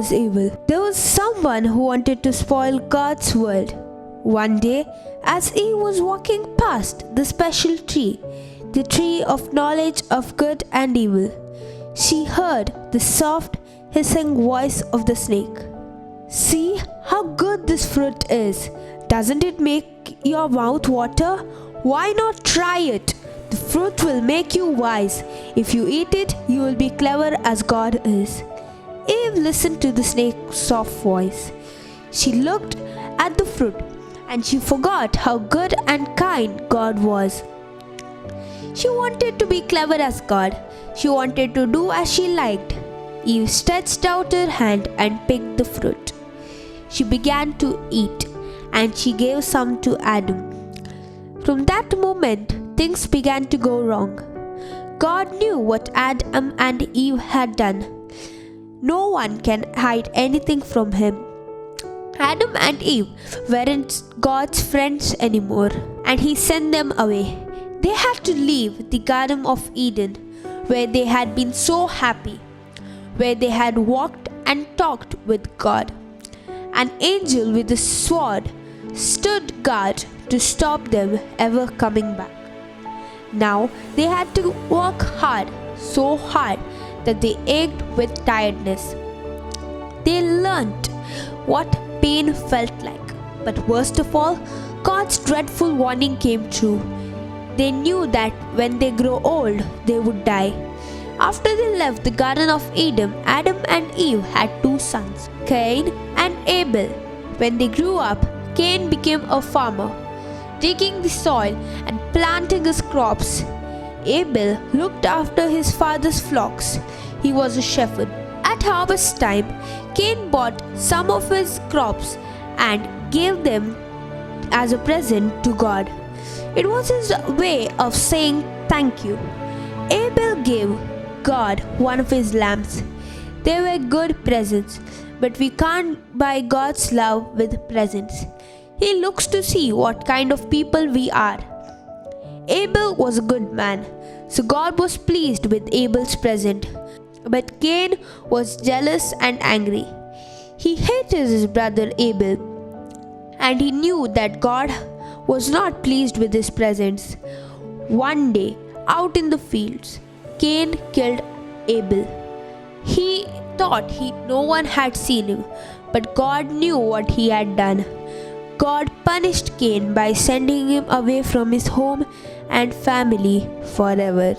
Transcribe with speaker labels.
Speaker 1: was evil. There was someone who wanted to spoil God's world. One day, as Eve was walking past the special tree, the tree of knowledge of good and evil, she heard the soft, hissing voice of the snake. "See how good this fruit is. Doesn't it make your mouth water? Why not try it? The fruit will make you wise. If you eat it, you will be clever as God is." Eve listened to the snake's soft voice. She looked at the fruit and she forgot how good and kind God was. She wanted to be clever as God. She wanted to do as she liked. Eve stretched out her hand and picked the fruit. She began to eat, and she gave some to Adam. From that moment, things began to go wrong. God knew what Adam and Eve had done. No one can hide anything from him. Adam and Eve weren't God's friends anymore, and he sent them away. They had to leave the Garden of Eden, where they had been so happy, where they had walked and talked with God. An angel with a sword stood guard to stop them ever coming back. Now they had to work hard, so hard that they ached with tiredness. They learnt what pain felt like. But worst of all, God's dreadful warning came true. They knew that when they grow old, they would die. After they left the Garden of Eden, Adam and Eve had two sons, Cain and Abel. When they grew up, Cain became a farmer, digging the soil and planting his crops. Abel looked after his father's flocks. He was a shepherd. At harvest time, Cain bought some of his crops and gave them as a present to God. It was his way of saying thank you. Abel gave God one of his lambs. They were good presents, but we can't buy God's love with presents. He looks to see what kind of people we are. Abel was a good man, so God was pleased with Abel's present. But Cain was jealous and angry. He hated his brother Abel, and he knew that God was not pleased with his presents. One day, out in the fields, Cain killed Abel. He thought no one had seen him, but God knew what he had done. God punished Cain by sending him away from his home and family forever.